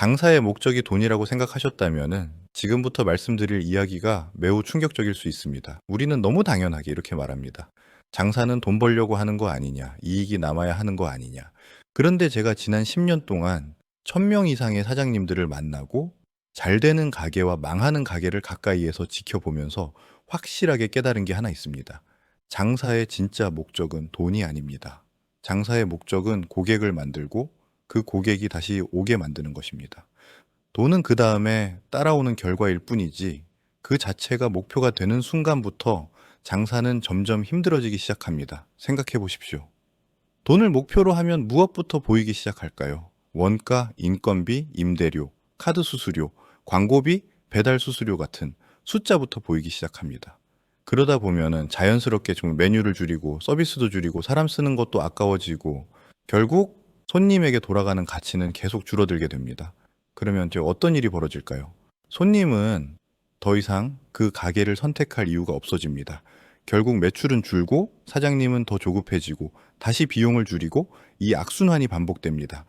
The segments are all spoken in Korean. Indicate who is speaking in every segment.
Speaker 1: 장사의 목적이 돈이라고 생각하셨다면은 지금부터 말씀드릴 이야기가 매우 충격적일 수 있습니다. 우리는 너무 당연하게 이렇게 말합니다. 장사는 돈 벌려고 하는 거 아니냐, 이익이 남아야 하는 거 아니냐. 그런데 제가 지난 10년 동안 1000명 이상의 사장님들을 만나고 잘 되는 가게와 망하는 가게를 가까이에서 지켜보면서 확실하게 깨달은 게 하나 있습니다. 장사의 진짜 목적은 돈이 아닙니다. 장사의 목적은 고객을 만들고 그 고객이 다시 오게 만드는 것입니다. 돈은 그 다음에 따라오는 결과일 뿐이지 그 자체가 목표가 되는 순간부터 장사는 점점 힘들어지기 시작합니다. 생각해 보십시오. 돈을 목표로 하면 무엇부터 보이기 시작할까요? 원가, 인건비, 임대료, 카드 수수료, 광고비, 배달 수수료 같은 숫자부터 보이기 시작합니다. 그러다 보면은 자연스럽게 좀 메뉴를 줄이고 서비스도 줄이고 사람 쓰는 것도 아까워지고 결국 손님에게 돌아가는 가치는 계속 줄어들게 됩니다. 그러면 이제 어떤 일이 벌어질까요? 손님은 더 이상 그 가게를 선택할 이유가 없어집니다. 결국 매출은 줄고 사장님은 더 조급해지고 다시 비용을 줄이고 이 악순환이 반복됩니다.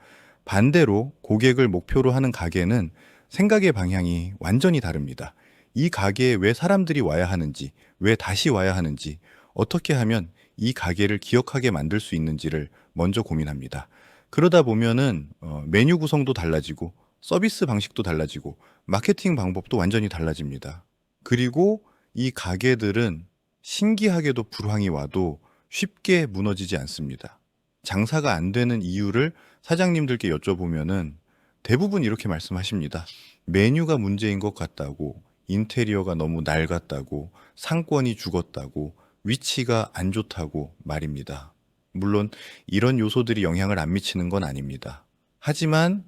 Speaker 1: 반대로 고객을 목표로 하는 가게는 생각의 방향이 완전히 다릅니다. 이 가게에 왜 사람들이 와야 하는지, 왜 다시 와야 하는지, 어떻게 하면 이 가게를 기억하게 만들 수 있는지를 먼저 고민합니다. 그러다 보면은 메뉴 구성도 달라지고 서비스 방식도 달라지고 마케팅 방법도 완전히 달라집니다. 그리고 이 가게들은 신기하게도 불황이 와도 쉽게 무너지지 않습니다. 장사가 안 되는 이유를 사장님들께 여쭤보면은 대부분 이렇게 말씀하십니다. 메뉴가 문제인 것 같다고, 인테리어가 너무 낡았다고, 상권이 죽었다고, 위치가 안 좋다고 말입니다. 물론 이런 요소들이 영향을 안 미치는 건 아닙니다. 하지만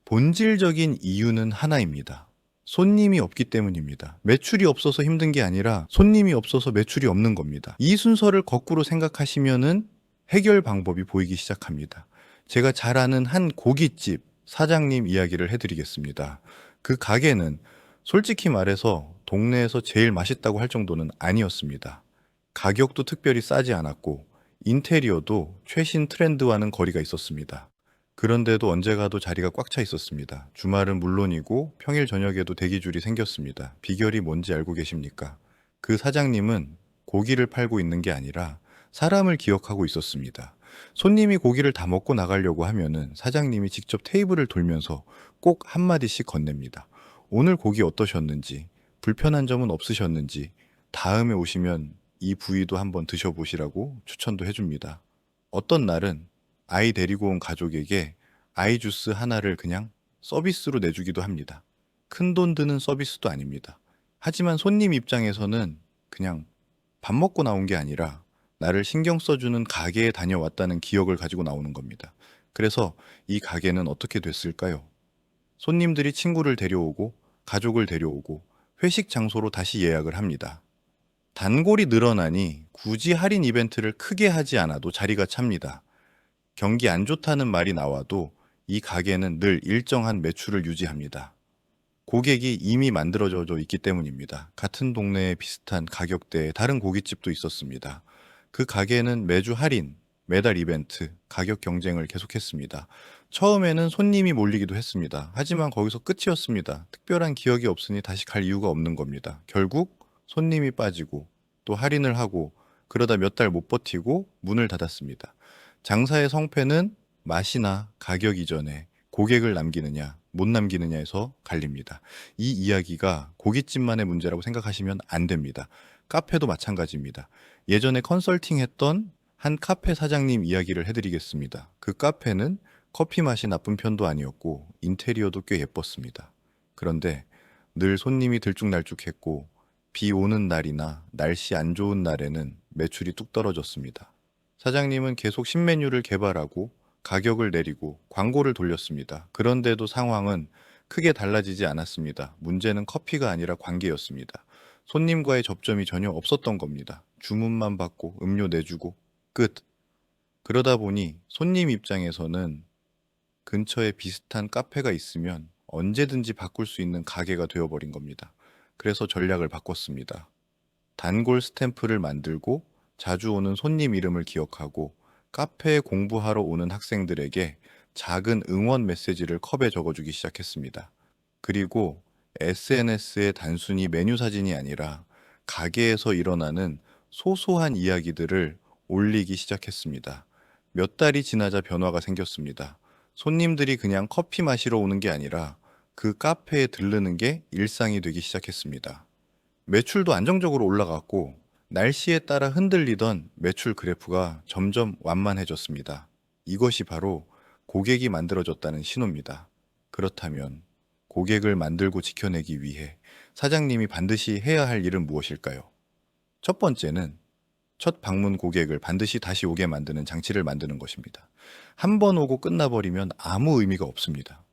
Speaker 1: 본질적인 이유는 하나입니다. 손님이 없기 때문입니다. 매출이 없어서 힘든 게 아니라 손님이 없어서 매출이 없는 겁니다. 이 순서를 거꾸로 생각하시면은 해결 방법이 보이기 시작합니다. 제가 잘 아는 한 고깃집 사장님 이야기를 해드리겠습니다. 그 가게는 솔직히 말해서 동네에서 제일 맛있다고 할 정도는 아니었습니다. 가격도 특별히 싸지 않았고 인테리어도 최신 트렌드와는 거리가 있었습니다. 그런데도 언제 가도 자리가 꽉 차 있었습니다. 주말은 물론이고 평일 저녁에도 대기줄이 생겼습니다. 비결이 뭔지 알고 계십니까? 그 사장님은 고기를 팔고 있는 게 아니라 사람을 기억하고 있었습니다. 손님이 고기를 다 먹고 나가려고 하면은 사장님이 직접 테이블을 돌면서 꼭 한마디씩 건넵니다. 오늘 고기 어떠셨는지, 불편한 점은 없으셨는지, 다음에 오시면 이 부위도 한번 드셔보시라고 추천도 해줍니다. 어떤 날은 아이 데리고 온 가족에게 아이 주스 하나를 그냥 서비스로 내주기도 합니다. 큰 돈 드는 서비스도 아닙니다. 하지만 손님 입장에서는 그냥 밥 먹고 나온 게 아니라 나를 신경 써주는 가게에 다녀왔다는 기억을 가지고 나오는 겁니다. 그래서 이 가게는 어떻게 됐을까요? 손님들이 친구를 데려오고 가족을 데려오고 회식 장소로 다시 예약을 합니다. 단골이 늘어나니 굳이 할인 이벤트를 크게 하지 않아도 자리가 찹니다. 경기 안 좋다는 말이 나와도 이 가게는 늘 일정한 매출을 유지합니다. 고객이 이미 만들어져 있기 때문입니다. 같은 동네에 비슷한 가격대의 다른 고깃집도 있었습니다. 그 가게는 매주 할인, 매달 이벤트, 가격 경쟁을 계속했습니다. 처음에는 손님이 몰리기도 했습니다. 하지만 거기서 끝이었습니다. 특별한 기억이 없으니 다시 갈 이유가 없는 겁니다. 결국 손님이 빠지고 또 할인을 하고 그러다 몇 달 못 버티고 문을 닫았습니다. 장사의 성패는 맛이나 가격 이전에 고객을 남기느냐, 못 남기느냐에서 갈립니다. 이 이야기가 고깃집만의 문제라고 생각하시면 안 됩니다. 카페도 마찬가지입니다. 예전에 컨설팅 했던 한 카페 사장님 이야기를 해드리겠습니다. 그 카페는 커피 맛이 나쁜 편도 아니었고 인테리어도 꽤 예뻤습니다. 그런데 늘 손님이 들쭉날쭉했고 비 오는 날이나 날씨 안 좋은 날에는 매출이 뚝 떨어졌습니다. 사장님은 계속 신메뉴를 개발하고 가격을 내리고 광고를 돌렸습니다. 그런데도 상황은 크게 달라지지 않았습니다. 문제는 커피가 아니라 관계였습니다. 손님과의 접점이 전혀 없었던 겁니다. 주문만 받고 음료 내주고 끝. 그러다 보니 손님 입장에서는 근처에 비슷한 카페가 있으면 언제든지 바꿀 수 있는 가게가 되어버린 겁니다. 그래서 전략을 바꿨습니다. 단골 스탬프를 만들고 자주 오는 손님 이름을 기억하고 카페에 공부하러 오는 학생들에게 작은 응원 메시지를 컵에 적어주기 시작했습니다. 그리고 SNS에 단순히 메뉴 사진이 아니라 가게에서 일어나는 소소한 이야기들을 올리기 시작했습니다. 몇 달이 지나자 변화가 생겼습니다. 손님들이 그냥 커피 마시러 오는 게 아니라 그 카페에 들르는 게 일상이 되기 시작했습니다. 매출도 안정적으로 올라갔고 날씨에 따라 흔들리던 매출 그래프가 점점 완만해졌습니다. 이것이 바로 고객이 만들어졌다는 신호입니다. 그렇다면 고객을 만들고 지켜내기 위해 사장님이 반드시 해야 할 일은 무엇일까요? 첫 번째는 첫 방문 고객을 반드시 다시 오게 만드는 장치를 만드는 것입니다. 한 번 오고 끝나버리면 아무 의미가 없습니다.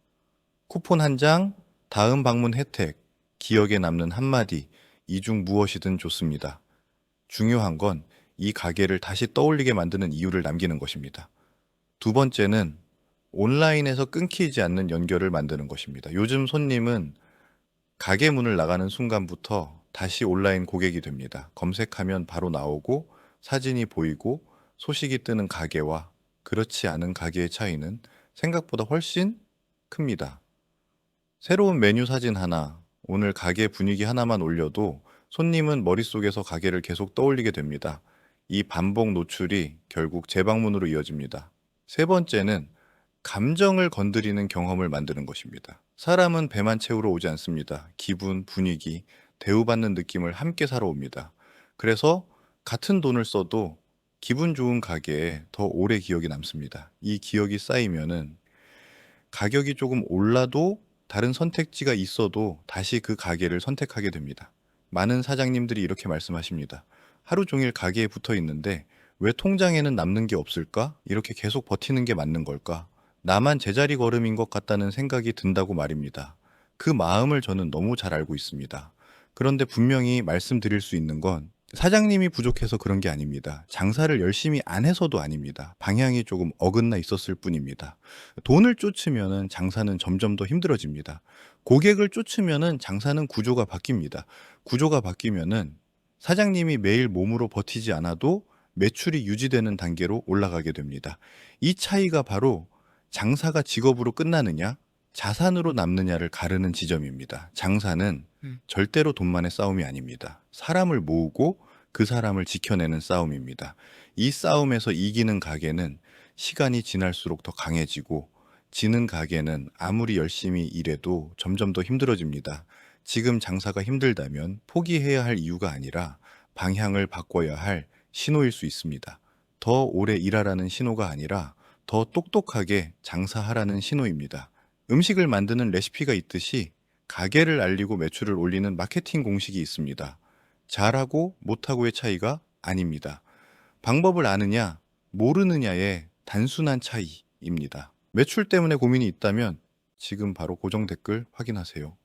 Speaker 1: 쿠폰 한 장, 다음 방문 혜택, 기억에 남는 한마디, 이 중 무엇이든 좋습니다. 중요한 건 이 가게를 다시 떠올리게 만드는 이유를 남기는 것입니다. 두 번째는 온라인에서 끊기지 않는 연결을 만드는 것입니다. 요즘 손님은 가게 문을 나가는 순간부터 다시 온라인 고객이 됩니다. 검색하면 바로 나오고 사진이 보이고 소식이 뜨는 가게와 그렇지 않은 가게의 차이는 생각보다 훨씬 큽니다. 새로운 메뉴 사진 하나, 오늘 가게 분위기 하나만 올려도 손님은 머릿속에서 가게를 계속 떠올리게 됩니다. 이 반복 노출이 결국 재방문으로 이어집니다. 세 번째는 감정을 건드리는 경험을 만드는 것입니다. 사람은 배만 채우러 오지 않습니다. 기분, 분위기, 대우받는 느낌을 함께 사러 옵니다. 그래서 같은 돈을 써도 기분 좋은 가게에 더 오래 기억이 남습니다. 이 기억이 쌓이면은 가격이 조금 올라도 다른 선택지가 있어도 다시 그 가게를 선택하게 됩니다. 많은 사장님들이 이렇게 말씀하십니다. 하루 종일 가게에 붙어 있는데 왜 통장에는 남는 게 없을까? 이렇게 계속 버티는 게 맞는 걸까? 나만 제자리 걸음인 것 같다는 생각이 든다고 말입니다. 그 마음을 저는 너무 잘 알고 있습니다. 그런데 분명히 말씀드릴 수 있는 건 사장님이 부족해서 그런 게 아닙니다. 장사를 열심히 안 해서도 아닙니다. 방향이 조금 어긋나 있었을 뿐입니다. 돈을 쫓으면 장사는 점점 더 힘들어집니다. 고객을 쫓으면 장사는 구조가 바뀝니다. 구조가 바뀌면은 사장님이 매일 몸으로 버티지 않아도 매출이 유지되는 단계로 올라가게 됩니다. 이 차이가 바로 장사가 직업으로 끝나느냐, 자산으로 남느냐를 가르는 지점입니다. 장사는 절대로 돈만의 싸움이 아닙니다. 사람을 모으고 그 사람을 지켜내는 싸움입니다. 이 싸움에서 이기는 가게는 시간이 지날수록 더 강해지고 지는 가게는 아무리 열심히 일해도 점점 더 힘들어집니다. 지금 장사가 힘들다면 포기해야 할 이유가 아니라 방향을 바꿔야 할 신호일 수 있습니다. 더 오래 일하라는 신호가 아니라 더 똑똑하게 장사하라는 신호입니다. 음식을 만드는 레시피가 있듯이 가게를 알리고 매출을 올리는 마케팅 공식이 있습니다. 잘하고 못하고의 차이가 아닙니다. 방법을 아느냐, 모르느냐의 단순한 차이입니다. 매출 때문에 고민이 있다면 지금 바로 고정 댓글 확인하세요.